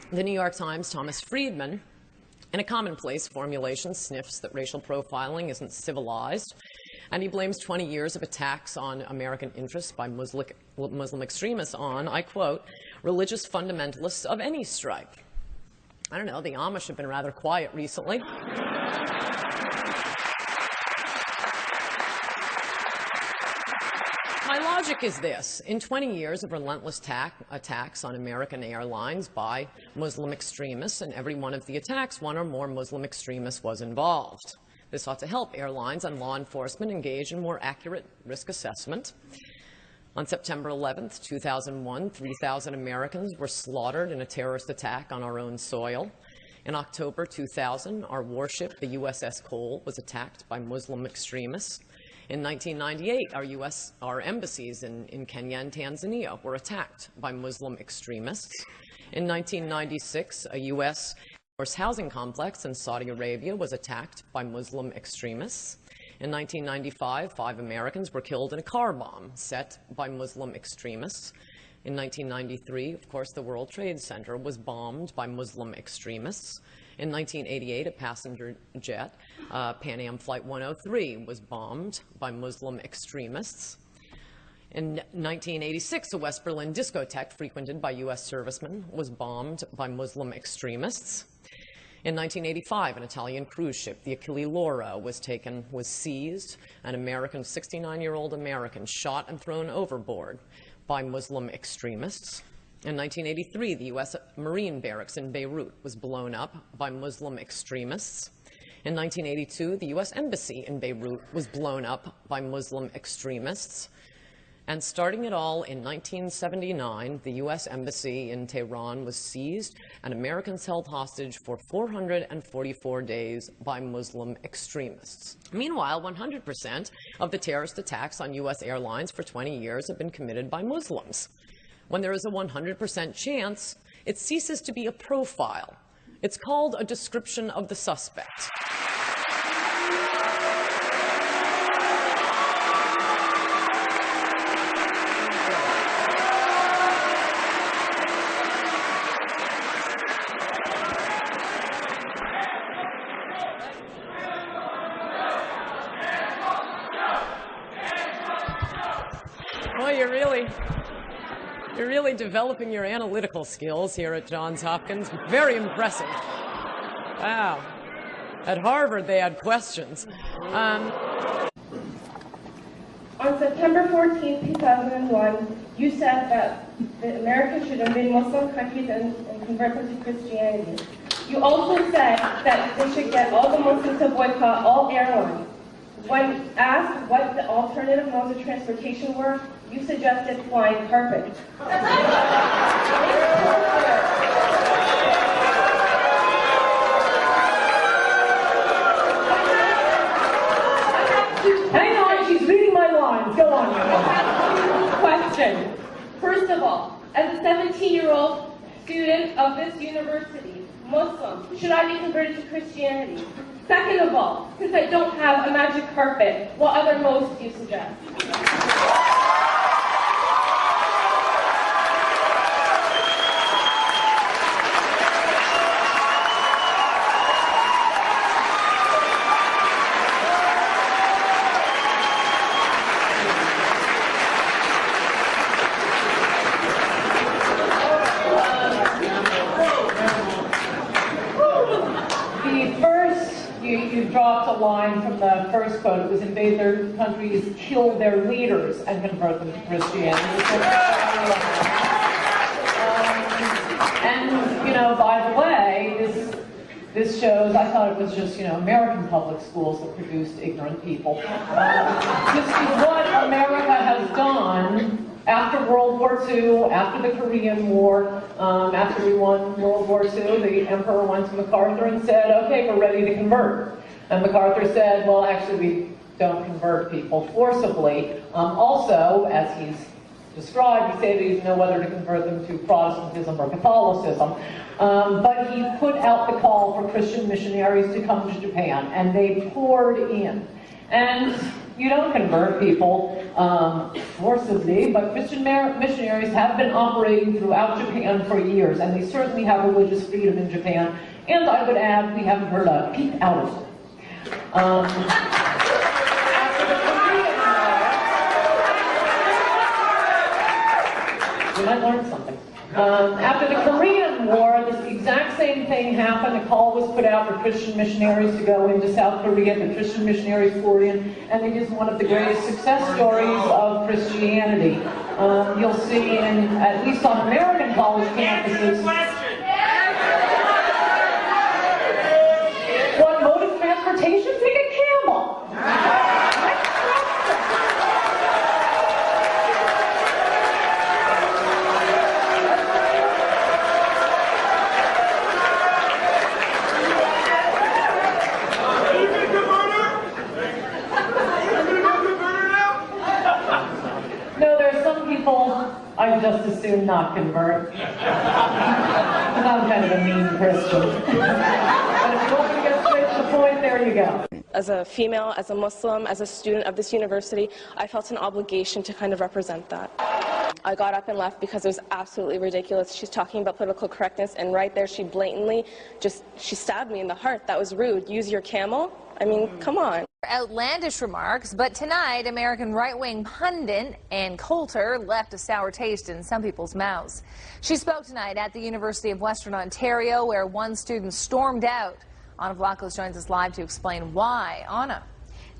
The New York Times' Thomas Friedman, in a commonplace formulation, sniffs that racial profiling isn't civilized, and he blames 20 years of attacks on American interests by Muslim extremists on, I quote, religious fundamentalists of any stripe. I don't know, the Amish have been rather quiet recently. My logic is this. In 20 years of relentless attacks on American airlines by Muslim extremists, in every one of the attacks, one or more Muslim extremists was involved. This ought to help airlines and law enforcement engage in more accurate risk assessment. On September 11th, 2001, 3,000 Americans were slaughtered in a terrorist attack on our own soil. In October 2000, our warship, the USS Coulter, was attacked by Muslim extremists. In 1998, our embassies in Kenya and Tanzania were attacked by Muslim extremists. In 1996, a U.S. Force housing complex in Saudi Arabia was attacked by Muslim extremists. In 1995, 5 Americans were killed in a car bomb set by Muslim extremists. In 1993, of course, the World Trade Center was bombed by Muslim extremists. In 1988, a passenger jet, Pan Am Flight 103, was bombed by Muslim extremists. In 1986, a West Berlin discotheque frequented by U.S. servicemen was bombed by Muslim extremists. In 1985, an Italian cruise ship, the Achille Lauro, was seized. An 69-year-old American shot and thrown overboard by Muslim extremists. In 1983, the U.S. Marine barracks in Beirut was blown up by Muslim extremists. In 1982, the U.S. Embassy in Beirut was blown up by Muslim extremists. And starting it all in 1979, the U.S. Embassy in Tehran was seized and Americans held hostage for 444 days by Muslim extremists. Meanwhile, 100% of the terrorist attacks on U.S. airlines for 20 years have been committed by Muslims. When there is a 100% chance, it ceases to be a profile. It's called a description of the suspect. Well, you're really developing your analytical skills here at Johns Hopkins. Very impressive. Wow. At Harvard, they had questions. On September 14, 2001, you said that the Americans should invade Muslim countries and convert them to Christianity. You also said that they should get all the Muslims to boycott all airlines. When asked what the alternative modes of transportation were, you suggested flying carpet. Hang on, she's reading my lines. Go on. Question. First of all, as a 17-year-old student of this university, Muslim, should I be converted to Christianity? Second of all, since I don't have a magic carpet, what other modes do you suggest? You dropped a line from the first quote. It was invade their countries, kill their leaders, and convert them to Christianity. And, you know, by the way, this shows, I thought it was just, you know, American public schools that produced ignorant people. This is what America has done after World War II, after the Korean War, after we won World War II, the Emperor went to MacArthur and said, okay, we're ready to convert. And MacArthur said, well, actually, we don't convert people forcibly. Also, as he's described, he said he didn't know whether to convert them to Protestantism or Catholicism. But he put out the call for Christian missionaries to come to Japan, and they poured in. And you don't convert people forcibly, but Christian missionaries have been operating throughout Japan for years, and they certainly have religious freedom in Japan. And I would add, we haven't heard a peep out of it. We might learn something. After the Korean War, this exact same thing happened. A call was put out for Christian missionaries to go into South Korea. The Christian missionaries poured in, and it is one of the greatest success stories of Christianity. You'll see, at least on American college campuses, what mode of transportation? Take a camel. I'd just as soon not convert. I'm kind of a mean Christian. But if you want to get straight to the point, there you go. As a female, as a Muslim, as a student of this university, I felt an obligation to kind of represent that. I got up and left because it was absolutely ridiculous. She's talking about political correctness, and right there she blatantly she stabbed me in the heart. That was rude. Use your camel? I mean, come on. Outlandish remarks, but tonight, American right-wing pundit Ann Coulter left a sour taste in some people's mouths. She spoke tonight at the University of Western Ontario, where one student stormed out. Anna Vlachos joins us live to explain why. Anna.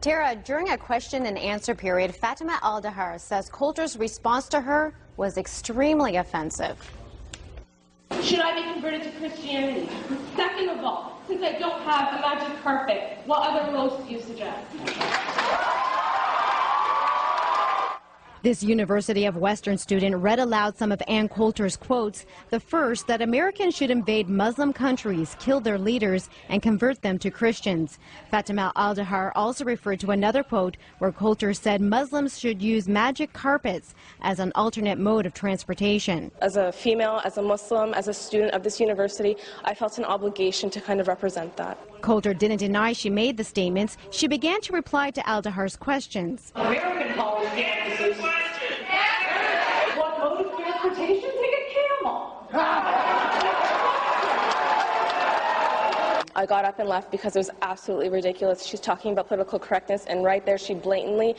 Tara, during a question and answer period, Fatima Al-Dahar says Coulter's response to her was extremely offensive. Should I be converted to Christianity? Second of all, since I don't have a magic carpet, what other modes do you suggest? This University of Western student read aloud some of Ann Coulter's quotes. The first, that Americans should invade Muslim countries, kill their leaders, and convert them to Christians. Fatima Al-Dahar also referred to another quote where Coulter said Muslims should use magic carpets as an alternate mode of transportation. As a female, as a Muslim, as a student of this university, I felt an obligation to kind of represent that. Coulter didn't deny she made the statements. She began to reply to Al-Dahar's questions. American college campuses. What mode of transportation? Take a camel. I got up and left because it was absolutely ridiculous. She's talking about political correctness, and right there she blatantly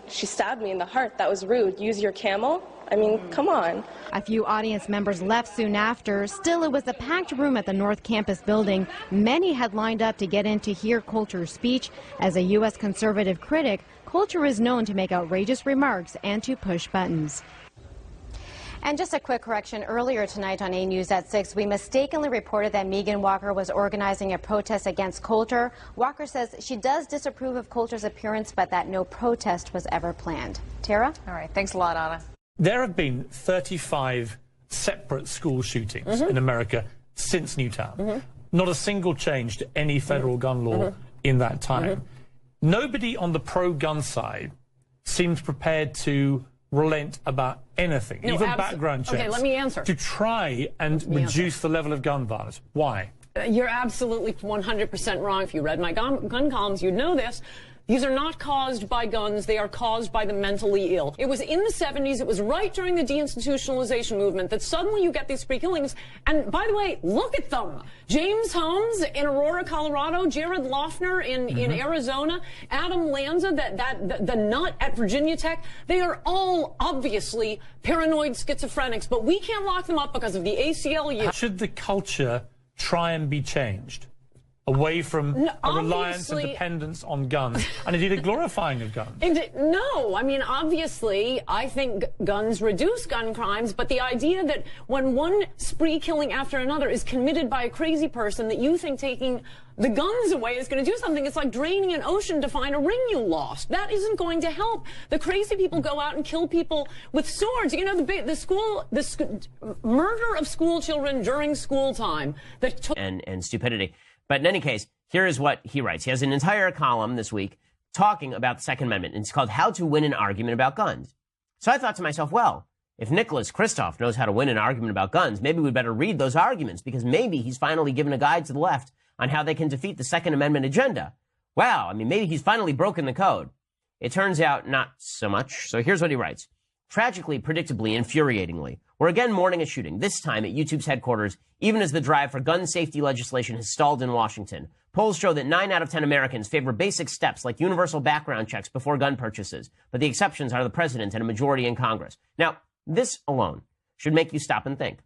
she stabbed me in the heart. That was rude. Use your camel? I mean, come on. A few audience members left soon after. Still, it was a packed room at the North Campus building. Many had lined up to get in to hear Coulter's speech. As a U.S. conservative critic, Coulter is known to make outrageous remarks and to push buttons. And just a quick correction, earlier tonight on A News at 6, we mistakenly reported that Megan Walker was organizing a protest against Coulter. Walker says she does disapprove of Coulter's appearance, but that no protest was ever planned. Tara? All right, thanks a lot, Anna. There have been 35 separate school shootings in America since Newtown. Not a single change to any federal gun law in that time. Nobody on the pro-gun side seems prepared to relent about anything, No, even background checks. Okay, let me answer. To try and reduce the level of gun violence. Why? You're absolutely 100% wrong. If you read my gun columns, you'd know this. These are not caused by guns. They are caused by the mentally ill. It was in the 70s. It was right during the deinstitutionalization movement that suddenly you get these spree killings. And by the way, look at them. James Holmes in Aurora, Colorado, Jared Loughner in Arizona, Adam Lanza, the nut at Virginia Tech. They are all obviously paranoid schizophrenics, but we can't lock them up because of the ACLU. Should the culture try and be changed away from a reliance and dependence on guns, and indeed a glorifying of guns? No, I mean, obviously, I think guns reduce gun crimes, but the idea that when one spree killing after another is committed by a crazy person, that you think taking the guns away is going to do something. It's like draining an ocean to find a ring you lost. That isn't going to help. The crazy people go out and kill people with swords. You know, the murder of school children during school time that took and stupidity. But in any case, here is what he writes. He has an entire column this week talking about the Second Amendment, and it's called How to Win an Argument About Guns. So I thought to myself, well, if Nicholas Kristof knows how to win an argument about guns, maybe we'd better read those arguments, because maybe he's finally given a guide to the left on how they can defeat the Second Amendment agenda. Wow, I mean, maybe he's finally broken the code. It turns out not so much. So here's what he writes. Tragically, predictably, infuriatingly, we're again mourning a shooting, this time at YouTube's headquarters, even as the drive for gun safety legislation has stalled in Washington. Polls show that 9 out of 10 Americans favor basic steps like universal background checks before gun purchases, but the exceptions are the president and a majority in Congress. Now, this alone should make you stop and think.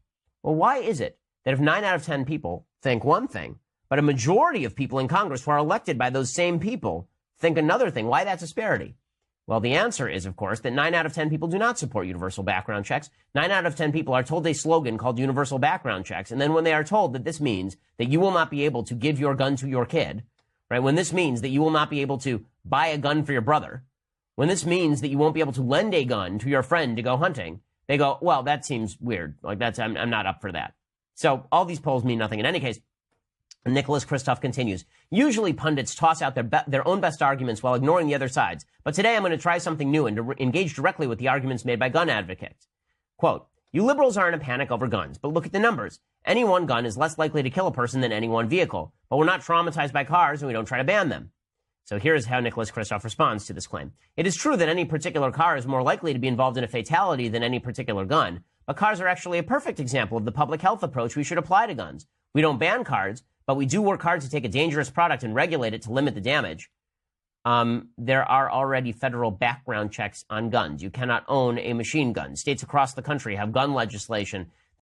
Well, why is it that if 9 out of 10 people think one thing, but a majority of people in Congress who are elected by those same people think another thing? Why that disparity? Well, the answer is, of course, that 9 out of 10 people do not support universal background checks. 9 out of 10 people are told a slogan called universal background checks. And then when they are told that this means that you will not be able to give your gun to your kid, right? When this means that you will not be able to buy a gun for your brother, when this means that you won't be able to lend a gun to your friend to go hunting, they go, well, that seems weird. Like I'm not up for that. So all these polls mean nothing. In any case, Nicholas Kristof continues. Usually pundits toss out their own best arguments while ignoring the other side's. But today I'm going to try something new and to engage directly with the arguments made by gun advocates. Quote, you liberals are in a panic over guns, but look at the numbers. Any one gun is less likely to kill a person than any one vehicle. But we're not traumatized by cars and we don't try to ban them. So here's how Nicholas Kristof responds to this claim. It is true that any particular car is more likely to be involved in a fatality than any particular gun. But cars are actually a perfect example of the public health approach we should apply to guns. We don't ban cars, but we do work hard to take a dangerous product and regulate it to limit the damage. There are already federal background checks on guns. You cannot own a machine gun. States across the country have gun legislation